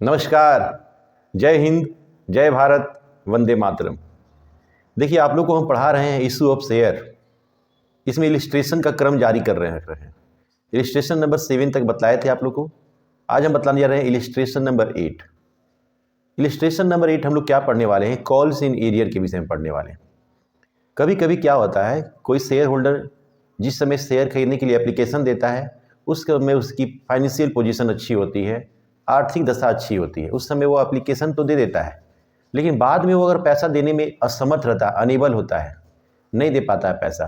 नमस्कार। जय हिंद, जय भारत, वंदे मातरम। देखिए, आप लोग को हम पढ़ा रहे हैं इशू ऑफ शेयर। इसमें इलिस्ट्रेशन का क्रम जारी कर रहे हैं। इलिस्ट्रेशन नंबर 7 तक बतलाए थे आप लोग को। आज हम बतलाने जा रहे हैं इलिस्ट्रेशन नंबर 8। इलिस्ट्रेशन नंबर 8 हम लोग क्या पढ़ने वाले हैं? कॉल्स इन एरियर के विषय में पढ़ने वाले हैं। कभी कभी क्या होता है, कोई शेयर होल्डर जिस समय शेयर खरीदने के लिए एप्लीकेशन देता है उस समय उसकी फाइनेंशियल पोजीशन अच्छी होती है, आर्थिक दशा अच्छी होती है, उस समय वो एप्लीकेशन तो दे देता है, लेकिन बाद में वो अगर पैसा देने में असमर्थ रहता है, अनेबल होता है, नहीं दे पाता है पैसा,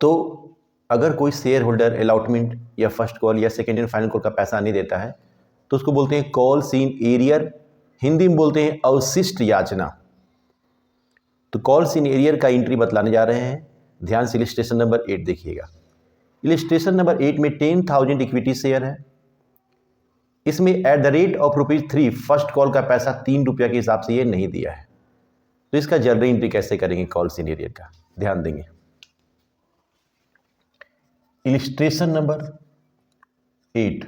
तो अगर कोई शेयर होल्डर अलॉटमेंट या फर्स्ट कॉल या सेकेंड एंड फाइनल कॉल का पैसा नहीं देता है तो उसको बोलते हैं कॉल्स इन एरियर, हिंदी में बोलते हैं अवशिष्ट याचना। तो कॉल्स इन एरियर का एंट्री बतलाने जा रहे हैं। ध्यान से इलिस्ट्रेशन नंबर 8 देखिएगा। इलिस्ट्रेशन नंबर 8 में 10,000 इक्विटी शेयर है। इसमें at the rate of ₹3 first call का पैसा ₹3 के हिसाब से ये नहीं दिया है, तो इसका जर्नल एंट्री कैसे करेंगे कॉल्स इन एरियर का, ध्यान देंगे। इलिस्ट्रेशन नंबर 8,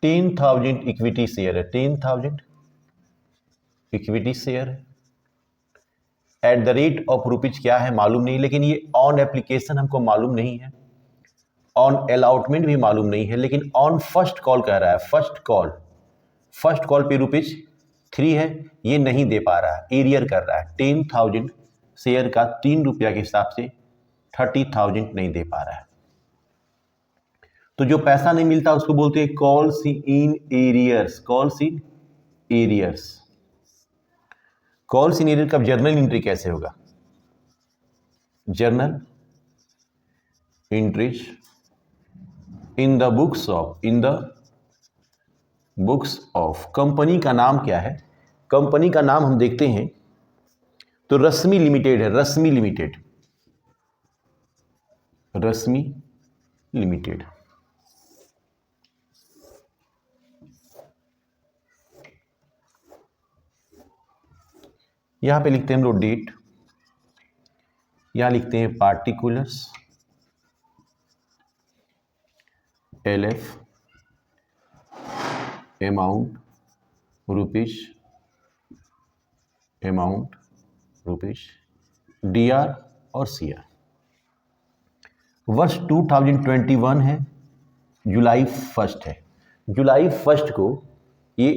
10,000 इक्विटी शेयर है। 10,000 इक्विटी शेयर है। At the rate of rupees क्या है मालूम नहीं, लेकिन ये ऑन एप्लीकेशन हमको मालूम नहीं है, ऑन अलॉटमेंट भी मालूम नहीं है, लेकिन ऑन फर्स्ट कॉल कह रहा है। फर्स्ट कॉल पे ₹3 है, ये नहीं दे पा रहा है, एरियर कर रहा है। 10,000 शेयर का ₹3 के हिसाब से 30,000 नहीं दे पा रहा है, तो जो पैसा नहीं मिलता उसको बोलते हैं calls in arrears. Calls in arrears. Calls in arrear का जर्नल एंट्री कैसे होगा? Journal entries in the books of company का नाम क्या है? कंपनी का नाम हम देखते हैं तो रश्मि लिमिटेड है। रश्मि लिमिटेड। यहां पे लिखते हैं हम लोग डेट, यहां लिखते हैं particulars, LF, amount rupees, DR और CR। वर्ष 2021 है, जुलाई 1 है। जुलाई 1 को ये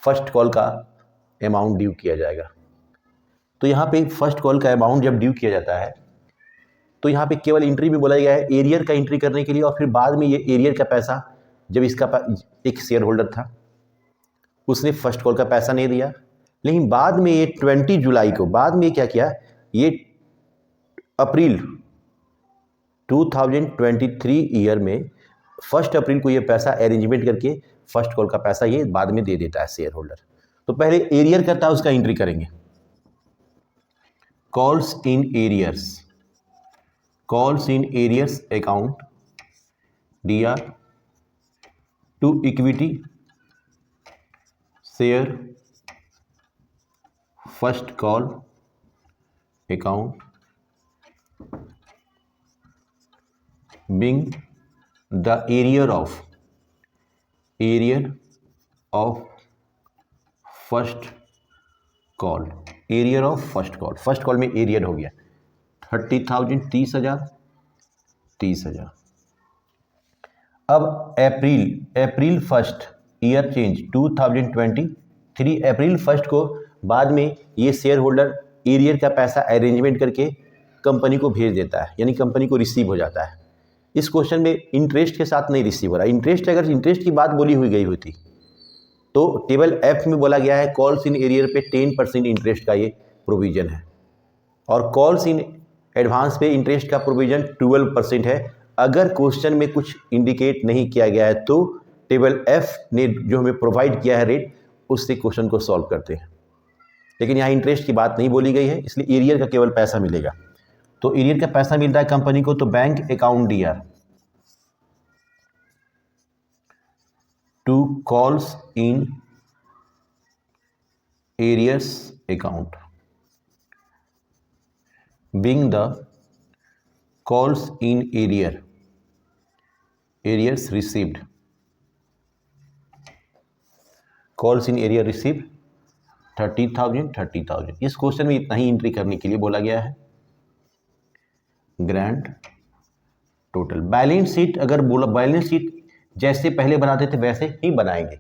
फर्स्ट कॉल का अमाउंट ड्यू किया जाएगा। तो यहाँ पे फर्स्ट कॉल का अमाउंट जब ड्यू किया जाता है तो यहाँ पे केवल एंट्री में बोला गया है एरियर का एंट्री करने के लिए, और फिर बाद में ये एरियर का पैसा, जब इसका एक शेयर होल्डर था उसने फर्स्ट कॉल का पैसा नहीं दिया, लेकिन बाद में ये 20 जुलाई को, बाद में क्या किया, ये अप्रैल 2023 ईयर में 1 अप्रैल को ये पैसा अरेंजमेंट करके फर्स्ट कॉल का पैसा ये बाद में दे देता है शेयर होल्डर। तो पहले एरियर करता है, उसका एंट्री करेंगे। Calls in arrears account DR to equity share first call account being the area of first call. First call में एरियर हो गया 30,000, 30,000। अब अप्रैल 1 ईयर चेंज 2023, अप्रैल 1 को बाद में ये शेयर होल्डर एरियर का पैसा अरेंजमेंट करके कंपनी को भेज देता है, यानी कंपनी को रिसीव हो जाता है। इस क्वेश्चन में इंटरेस्ट के साथ नहीं रिसीव हो रहा। अगर इंटरेस्ट की बात बोली हुई गई होती तो टेबल F में बोला गया है कॉल्स इन एरियर पे 10% इंटरेस्ट का ये प्रोविजन है, और कॉल्स इन एडवांस पे इंटरेस्ट का प्रोविजन 12% है। अगर क्वेश्चन में कुछ इंडिकेट नहीं किया गया है तो टेबल F ने जो हमें प्रोवाइड किया है रेट, उससे क्वेश्चन को सॉल्व करते हैं, लेकिन यहाँ इंटरेस्ट की बात नहीं बोली गई है, इसलिए एरियर का केवल पैसा मिलेगा। तो एरियर का पैसा मिलता है कंपनी को, तो bank account DR to calls in arrears account being the calls in arrears received calls in area receive 30,000। इस क्वेश्चन में इतना ही एंट्री करने के लिए बोला गया है। ग्रैंड टोटल बैलेंस शीट, अगर बोला बैलेंस शीट जैसे पहले बनाते थे वैसे ही बनाएंगे,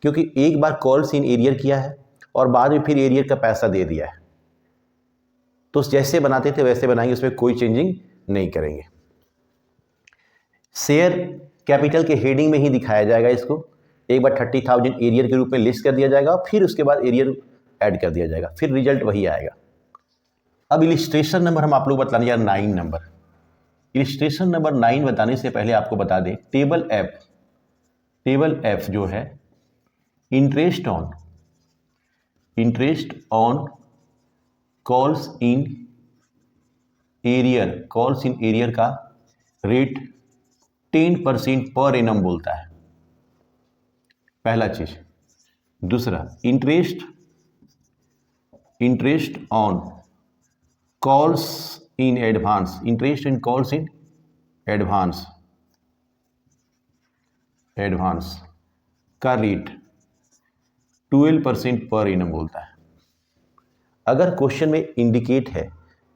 क्योंकि एक बार कॉल्स इन एरियर किया है और बाद में फिर एरियर का पैसा दे दिया है, तो जैसे बनाते थे वैसे बनाएंगे, उसमें कोई चेंजिंग नहीं करेंगे। शेयर कैपिटल के हेडिंग में ही दिखाया जाएगा इसको। एक बार 30,000 एरियर के रूप में लिस्ट कर दिया जाएगा, फिर उसके बाद एरियर ऐड कर दिया जाएगा, फिर रिजल्ट वही आएगा। अब इलिस्ट्रेशन नंबर हम आप लोग बताने यार 9 नंबर। इलिस्ट्रेशन नंबर 9 बताने से पहले आपको बता दें, टेबल एफ जो है interest on calls in arrear का रेट 10% पर एनम बोलता है, पहला चीज। दूसरा, interest on calls in advance, interest in calls in advance का रेट 12% पर एनम बोलता है। अगर क्वेश्चन में इंडिकेट है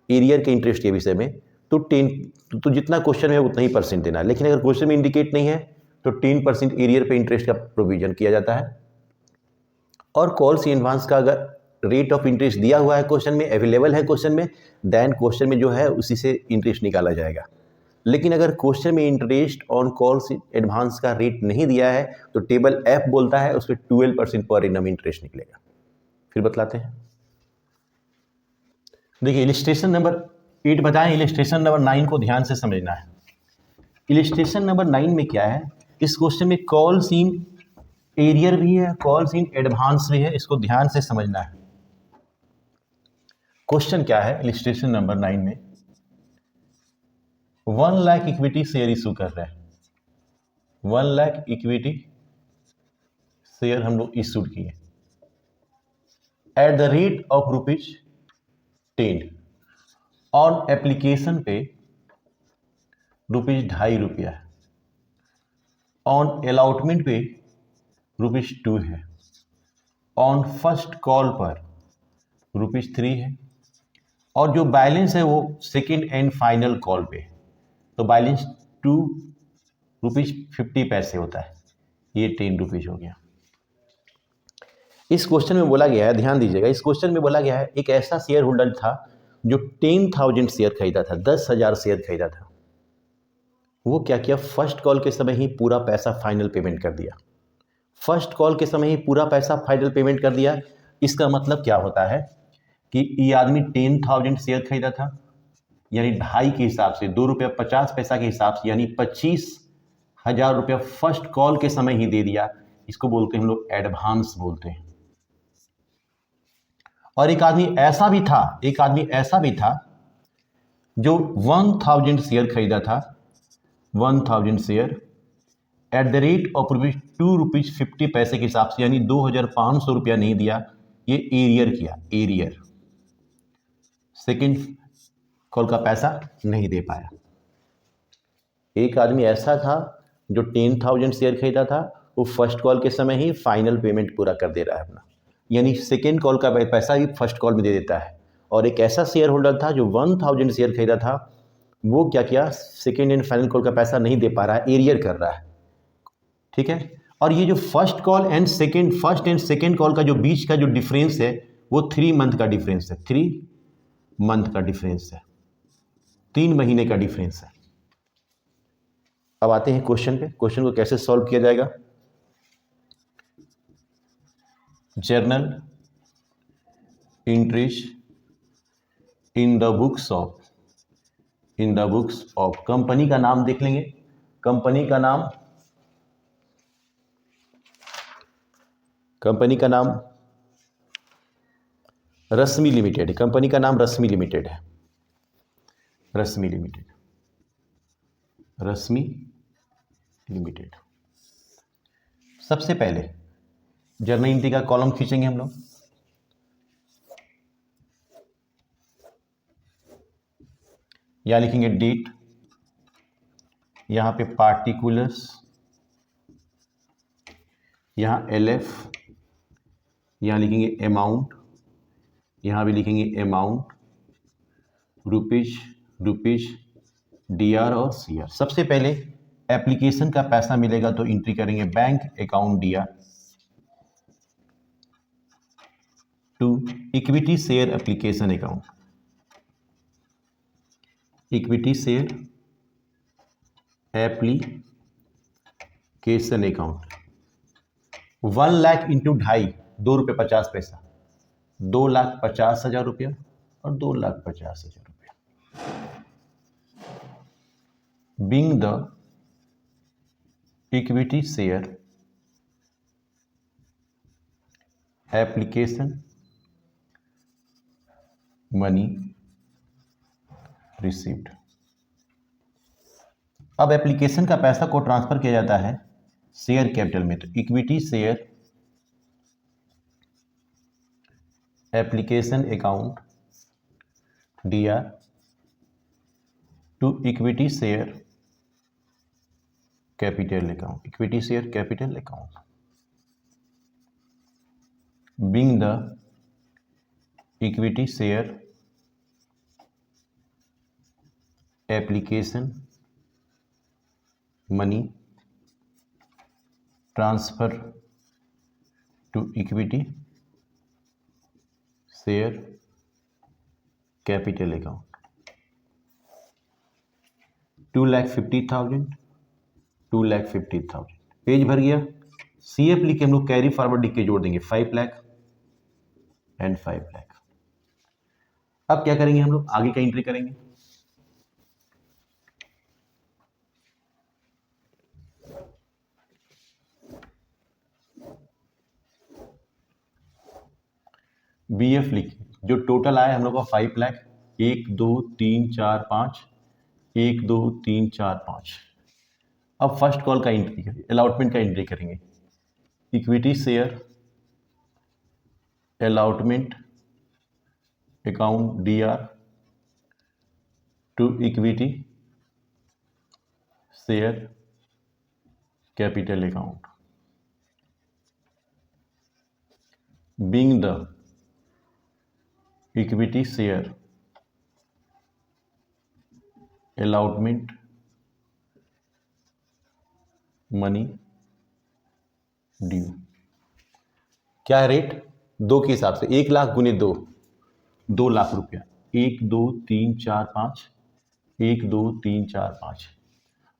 एरियर के इंटरेस्ट के विषय में तो जितना क्वेश्चन है उतना ही परसेंट देना है, लेकिन अगर क्वेश्चन में इंडिकेट नहीं है तो 10% एरियर पे इंटरेस्ट का प्रोविजन किया जाता है। और कॉल्स इन एडवांस का अगर रेट ऑफ इंटरेस्ट दिया हुआ है क्वेश्चन में, अवेलेबल है क्वेश्चन में, देन क्वेश्चन में जो है उसी से इंटरेस्ट निकाला जाएगा। लेकिन अगर क्वेश्चन में इंटरेस्ट ऑन कॉल्स एडवांस का रेट नहीं दिया है तो टेबल एफ बोलता है उस पर 12% पर एनम इंटरेस्ट निकलेगा। फिर बतलाते हैं। देखिए इलिस्ट्रेशन नंबर 8 बताएं, इलिस्ट्रेशन नंबर 9 को ध्यान से समझना है। इलिस्ट्रेशन नंबर 9 में क्या है, इस क्वेश्चन में कॉल्स इन एरियर भी है, कॉल्स इन एडवांस भी है, इसको ध्यान से समझना है। क्वेश्चन क्या है इलिस्ट्रेशन नंबर 9 में, 1 लाख इक्विटी शेयर इशू कर रहे हैं, 1 लाख इक्विटी शेयर हम लोग इशू किए at the rate of ₹10, on application पे ₹2.50 है, ऑन अलॉटमेंट पे ₹2 है, ऑन फर्स्ट कॉल पर ₹3 है, और जो बैलेंस है वो सेकेंड एंड फाइनल कॉल पे, तो बैलेंस ₹2.50 होता है, ये ₹10 हो गया। इस क्वेश्चन में बोला गया है, ध्यान दीजिएगा, इस क्वेश्चन में बोला गया है एक ऐसा शेयर होल्डर था जो 10,000 शेयर खरीदा था, 10,000 शेयर खरीदा था। वो क्या किया, फर्स्ट कॉल के समय ही पूरा पैसा फाइनल पेमेंट कर दिया। फर्स्ट कॉल के समय ही पूरा पैसा फाइनल पेमेंट कर दिया। इसका मतलब क्या होता है कि ये आदमी 10,000 शेयर खरीदा था, यानी 2.5 के हिसाब से ₹2.50 के हिसाब से, यानी 25,000 रुपया फर्स्ट कॉल के समय ही दे दिया। इसको बोलते हैं हम लोग एडवांस बोलते हैं। और एक आदमी ऐसा भी था जो 1,000 शेयर खरीदा था, 1,000 share at the rate of ₹2.50 के हिसाब से, यानी 2,500 रुपया नहीं दिया, ये एरियर किया, एरियर सेकेंड कॉल का पैसा नहीं दे पाया। एक आदमी ऐसा था जो 10,000 शेयर खरीदा था, वो फर्स्ट कॉल के समय ही फाइनल पेमेंट पूरा कर दे रहा है अपना, यानी सेकेंड कॉल का पैसा भी फर्स्ट कॉल में दे देता है। और एक ऐसा शेयर होल्डर था जो 1,000 शेयर खरीदा था, वो क्या किया, सेकेंड एंड फाइनल कॉल का पैसा नहीं दे पा रहा है, एरियर कर रहा है। ठीक है, और ये जो फर्स्ट एंड सेकेंड कॉल का जो बीच का जो डिफरेंस है वो 3 मंथ का डिफरेंस है, 3 मंथ का डिफरेंस है, 3 महीने का डिफरेंस है। अब आते हैं क्वेश्चन पे, क्वेश्चन को कैसे सॉल्व किया जाएगा। Journal entries in the books of company का नाम देख लेंगे। कंपनी का नाम रश्मि लिमिटेड है, कंपनी का नाम रश्मि लिमिटेड है, रश्मि लिमिटेड। सबसे पहले जर्नल एंट्री का कॉलम खींचेंगे हम लोग। यहां लिखेंगे डेट, यहां पे पार्टिकुलर्स, यहां LF, यहाँ लिखेंगे अमाउंट, यहाँ भी लिखेंगे अमाउंट, रुपीज DR और CR। सबसे पहले एप्लीकेशन का पैसा मिलेगा तो एंट्री करेंगे bank account DR to equity share application account, equity share application account 1 lakh into 2.5, ₹2.50, 2,50,000 रुपया और 2,50,000 रुपया। Being the equity share application money received. अब एप्लीकेशन का पैसा को ट्रांसफर किया जाता है शेयर कैपिटल में, तो equity share application account DR to equity share capital account, equity share capital account. Being the equity share application money transfer to equity share capital account 2,50,000, 2,50,000। Page भर गया। CF लिख के हम लोग कैरी फॉरवर्ड लिख के जोड़ देंगे 5 लाख एंड 5 लाख। अब क्या करेंगे हम लोग, आगे का एंट्री करेंगे। BF लिखिए, जो टोटल आया हम लोग का 5 लाख, 1 2 3 4 5, 1 2 3 4 5। अब फर्स्ट कॉल का एंट्री करेंगे, अलॉटमेंट का एंट्री करेंगे। Equity share allotment account DR to equity share capital account. Being the equity share allotment money due. क्या है रेट, 2 के हिसाब से, 1 लाख गुने 2, 2 लाख रुपया। 1 2 3 4 5, 1 2 3 4 5।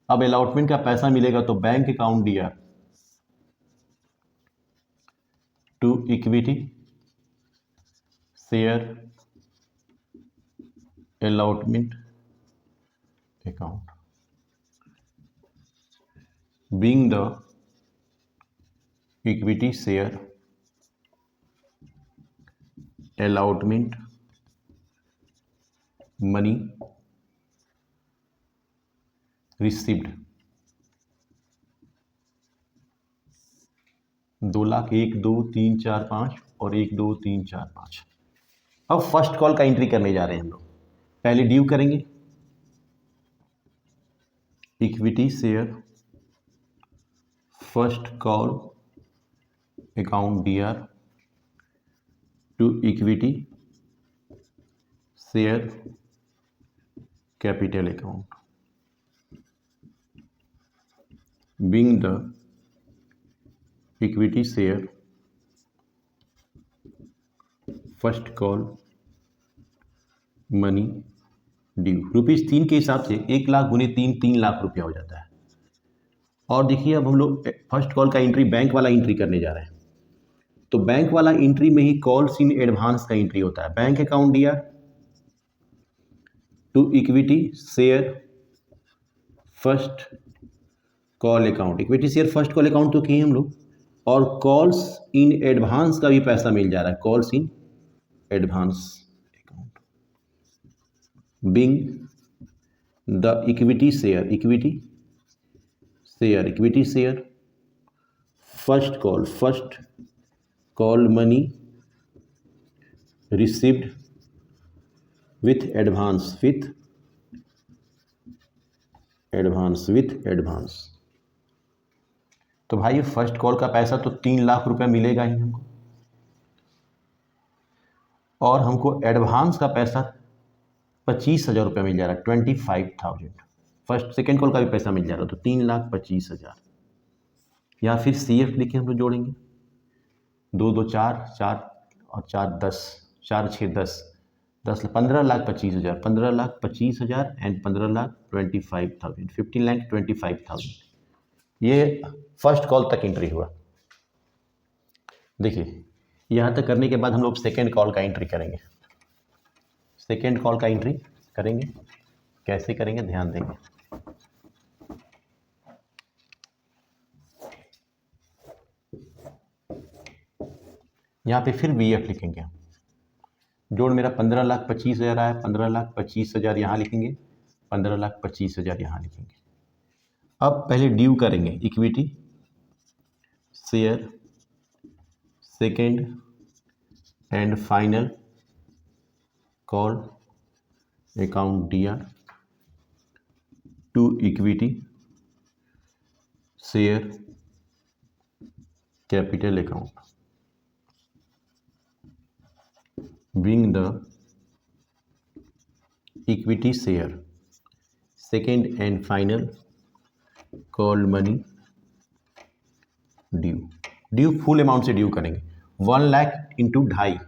अब अलॉटमेंट का पैसा मिलेगा तो bank account DR to equity share allotment account. Being the equity share allotment money received 2 lakh, 1 2 3 4 5 और 1 2 3 4 5। अब फर्स्ट कॉल का एंट्री करने जा रहे हैं हम लोग। पहले ड्यू करेंगे, equity share first call account DR to equity share capital account. Being the equity share first call money due. ₹3 के हिसाब से 1 लाख गुने 3, 3 लाख रुपया हो जाता है। और देखिए अब हम लोग फर्स्ट कॉल का एंट्री बैंक वाला एंट्री करने जा रहे हैं, तो बैंक वाला एंट्री में ही कॉल्स इन एडवांस का एंट्री होता है। Bank account DR to equity share first call account. Equity share first call account तो किए हम लोग, और कॉल्स इन एडवांस का भी पैसा मिल जा रहा है, calls in advance account. Being the equity share first call money received with advance. तो भाई फर्स्ट कॉल का पैसा तो 3 लाख रुपया मिलेगा ही हमको, और हमको एडवांस का पैसा 25,000 रुपये मिल जा रहा है, 25,000। फर्स्ट सेकेंड कॉल का भी पैसा मिल जा रहा है, तो 3,25,000। या फिर CF लिखे हम लोग जोड़ेंगे, 2 2 4 4 और 4 10, 4 6 10, 15,25,000, 15,25,000 एंड 15,25,000, 15,25,000। ये फर्स्ट कॉल तक एंट्री हुआ। देखिए यहाँ तक करने के बाद हम लोग सेकेंड कॉल का एंट्री करेंगे। सेकेंड कॉल का एंट्री करेंगे, कैसे करेंगे ध्यान देंगे। यहाँ पे फिर BF लिखेंगे, जोड़ मेरा 15,25,000 आया, 15,25,000 यहाँ लिखेंगे, 15,25,000 यहाँ लिखेंगे। अब पहले ड्यू करेंगे, equity share second and final call account DR to equity share capital account, bring the equity share second and final call money due full amount से ड्यू करेंगे, 1 लाख इंटू 2.5,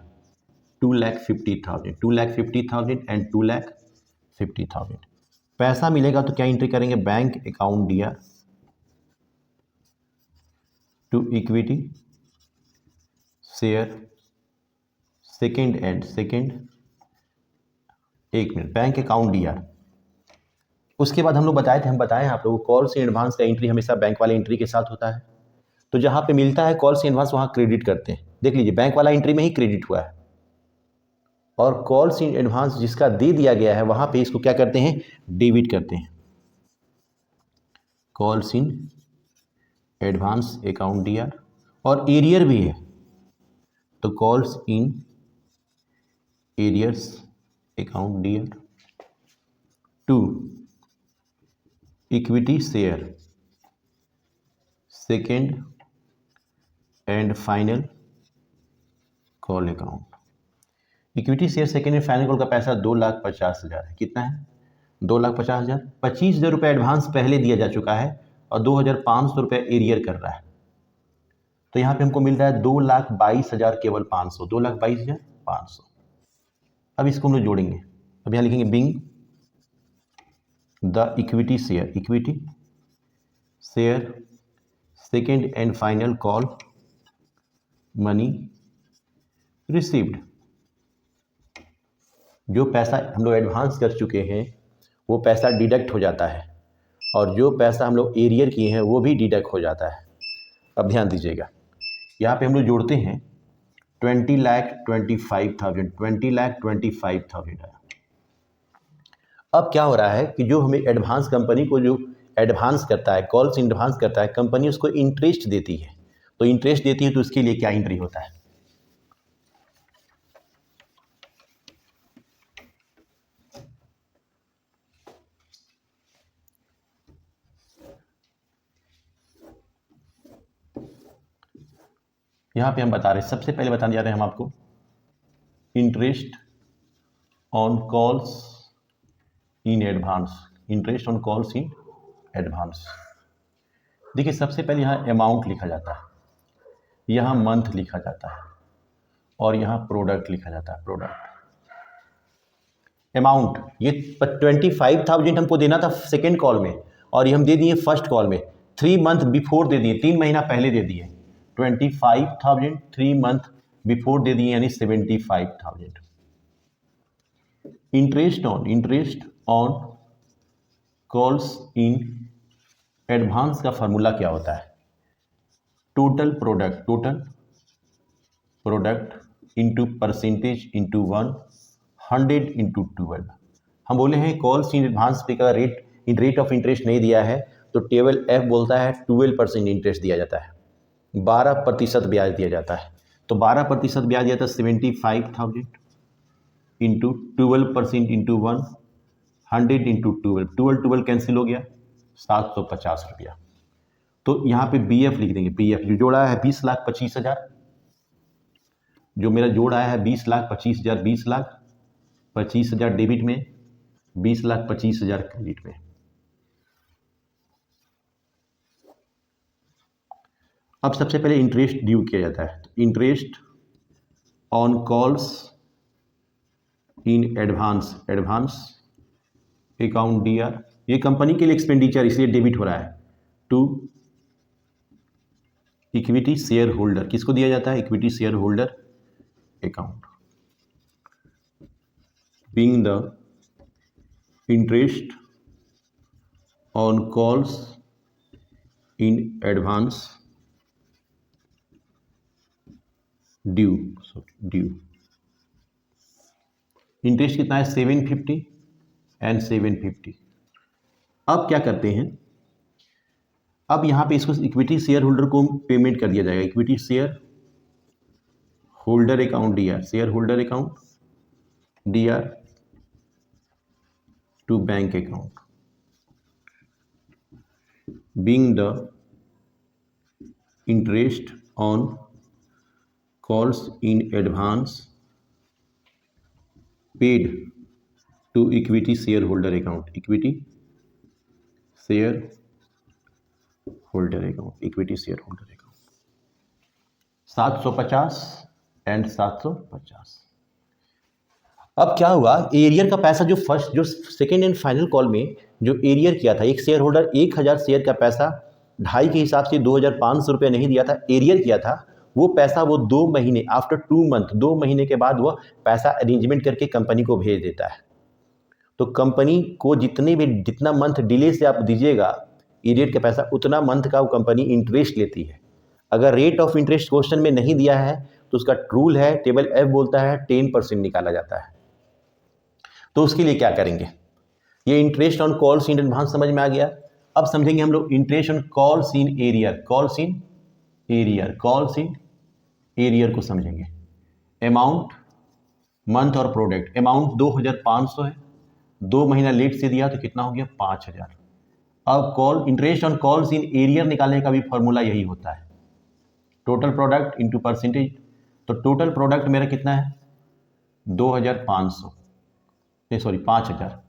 2,50,000, 2,50,000 एंड 2,50,000। पैसा मिलेगा तो क्या एंट्री करेंगे, bank account DR to equity share second and second, एक minute, bank account DR। उसके बाद हम लोग हम बताएं आप लोगों को, कॉल से एडवांस का एंट्री हमेशा बैंक वाले एंट्री के साथ होता है। तो जहाँ पे मिलता है कॉल से एडवांस वहाँ क्रेडिट करते हैं। देख लीजिए बैंक वाला एंट्री में ही क्रेडिट हुआ है, और कॉल से एडवांस जिसका दे दिया गया है वहाँ पे इसको क्या करते हैं, डेबिट करते हैं। Call in advance account DR, और एरियर भी है, तो calls in arrears account DR to equity share second and final call account. Equity share second and final call का पैसा 2,50,000 है। कितना है, 2,50,000। 25,000 रुपये एडवांस पहले दिया जा चुका है और 2,500 रुपये एरियर कर रहा है, तो यहाँ पे हमको मिल रहा है 2,22,000 केवल 500, 2,22,500। अब इसको हम लोग जोड़ेंगे, अब यहाँ लिखेंगे being the equity share second and final call money received. जो पैसा हम लोग एडवांस कर चुके हैं वो पैसा डिडक्ट हो जाता है, और जो पैसा हम लोग एरियर किए हैं वो भी डिडक्ट हो जाता है। अब ध्यान दीजिएगा, यहाँ पे हम लोग जोड़ते हैं 20,25,000, 20,25,000 आया। अब क्या हो रहा है कि जो हमें एडवांस, कंपनी को जो एडवांस करता है, कॉल्स एडवांस करता है, कंपनी उसको इंटरेस्ट देती है। तो इंटरेस्ट देती है तो उसके लिए क्या एंट्री होता है, यहाँ पे हम बता रहे हैं, सबसे पहले बताने जा रहे हैं हम आपको interest on calls in advance, interest on calls in advance. देखिए सबसे पहले यहाँ अमाउंट लिखा जाता है, यहाँ मंथ लिखा जाता है, और यहाँ प्रोडक्ट लिखा जाता है, प्रोडक्ट अमाउंट। ये 25,000 हमको देना था सेकेंड कॉल में, और ये हम दे दिए फर्स्ट कॉल में, 3 मंथ बिफोर दे दिए, 3 महीना पहले दे दिए। 25,000 3 मंथ बिफोर दे दिए, यानी 75,000। Interest on calls in advance का फार्मूला क्या होता है, total product into percentage into 100 into 12। हम बोले हैं कॉल्स इन एडवांस पे का रेट ऑफ इंटरेस्ट नहीं दिया है, तो टेबल F बोलता है 12% इंटरेस्ट दिया जाता है, 12% ब्याज दिया जाता है। तो 12% ब्याज दिया था 75,000 इंटू 12% इंटू 100 इंटू 12 कैंसिल हो गया, 750 रुपया। तो यहाँ पे BF लिख देंगे, BF जो जोड़ा है 20,25,000, जो मेरा जोड़ आया है 20 लाख 25,000, 20 लाख 25,000 डेबिट में, 20 लाख 25,000 क्रेडिट में। अब सबसे पहले इंटरेस्ट ड्यू किया जाता है। Interest on calls in advance, advance account DR, ये कंपनी के लिए एक्सपेंडिचर इसलिए डेबिट हो रहा है, टू इक्विटी शेयर होल्डर। किसको दिया जाता है? Equity share holder account. Being the interest on calls in advance due, interest कितना है? 750 एंड 750। अब क्या करते हैं, अब यहाँ पे इसको इक्विटी शेयर होल्डर को पेमेंट कर दिया जाएगा। Equity share holder account DR, share holder account DR to bank account. Being the interest on calls in advance paid to equity share holder account, equity share holder account, equity share holder account 750 and 750। अब क्या हुआ, arrear का पैसा जो first, जो second and final call में जो arrear किया था, एक शेयर होल्डर 1000 शेयर का पैसा 2.5 के हिसाब से 2,500 रुपये नहीं दिया था, एरियर किया था, वो पैसा वो 2 महीने, आफ्टर 2 मंथ, 2 महीने के बाद वो पैसा अरेंजमेंट करके कंपनी को भेज देता है। तो कंपनी को जितना मंथ डिले से आप दीजिएगा एरियर का पैसा, उतना मंथ का वो कंपनी इंटरेस्ट लेती है। अगर रेट ऑफ इंटरेस्ट क्वेश्चन में नहीं दिया है तो उसका रूल है, टेबल F बोलता है 10% निकाला जाता है। तो उसके लिए क्या करेंगे, ये interest on calls in advance समझ में आ गया। अब समझेंगे हम लोग interest on calls in arrear, calls in arrear, calls in arrear को समझेंगे। अमाउंट, मंथ और प्रोडक्ट। अमाउंट 2,500 है, 2 महीना लेट से दिया तो कितना हो गया? 5,000। अब call, interest on calls in arrear निकालने का भी फॉर्मूला यही होता है, टोटल प्रोडक्ट इंटू परसेंटेज। तो टोटल प्रोडक्ट मेरा कितना है? 2,500, नहीं सॉरी 5,000,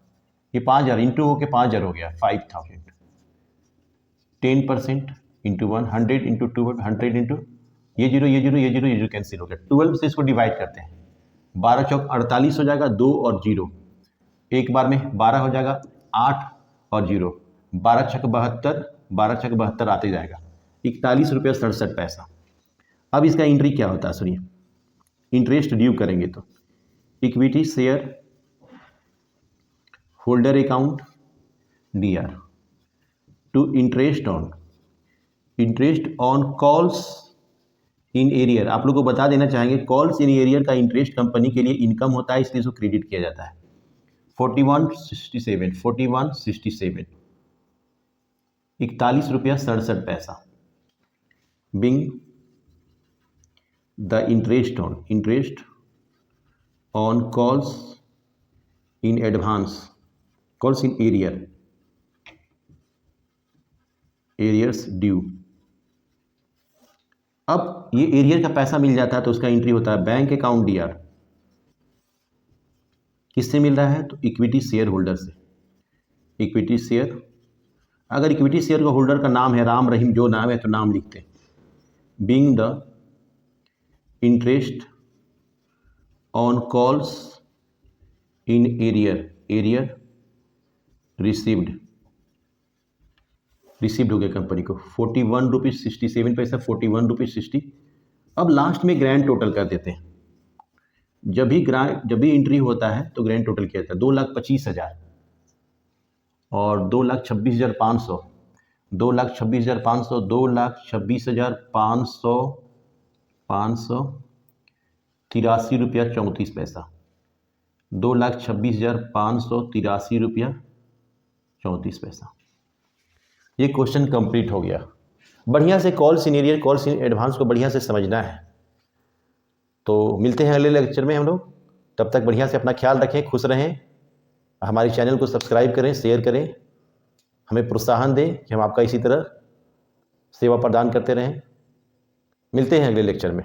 ये 5,000 इंटू होके 5,000 हो गया, 5,000। 10% इंटू 1, 100 इंटू 2, 100 इंटू ये जीरो कैंसिल हो गया। 12 से इसको डिवाइड करते हैं, 12 चौक 48 हो जाएगा, 2 और 0 एक बार में 12 हो जाएगा, 8 और 0, 12 छक 72, 12 छक 72 आते जाएगा, 41 रुपये 67 पैसा। अब इसका एंट्री क्या होता है, सुनिए। इंटरेस्ट ड्यू करेंगे तो equity share holder account DR to interest on calls in arrear. आप लोग को बता देना चाहेंगे, कॉल्स इन एरियर का इंटरेस्ट कंपनी के लिए इनकम होता है, इसलिए इसको क्रेडिट किया जाता है। 4167, 4167, 41 रुपया 67 पैसा। Being the interest on calls in advance, calls in arrears due. अब ये एरियर का पैसा मिल जाता है तो उसका एंट्री होता है बैंक अकाउंट DR। किससे मिल रहा है? तो इक्विटी शेयर होल्डर से। इक्विटी शेयर, अगर इक्विटी शेयर का होल्डर का नाम है राम रहीम, जो नाम है तो नाम लिखते हैं। Being the interest on calls in arrear received हो गया कंपनी को 41 रुपीज़ 67 पैसा, 41 रुपीज़ 60। अब लास्ट में ग्रैंड टोटल कर देते हैं। जब भी एंट्री होता है तो ग्रैंड टोटल किया जाता है। 2,25,000 और 2,26,500, 2,26,500, 2,26,500, 583 रुपया 34 पैसा, 2,26,583 रुपया 34 पैसा। ये क्वेश्चन कंप्लीट हो गया। बढ़िया से calls in arrear, calls in advance को बढ़िया से समझना है। तो मिलते हैं अगले लेक्चर में हम लोग। तब तक बढ़िया से अपना ख्याल रखें, खुश रहें, हमारे चैनल को सब्सक्राइब करें, शेयर करें, हमें प्रोत्साहन दें कि हम आपका इसी तरह सेवा प्रदान करते रहें। मिलते हैं अगले लेक्चर में।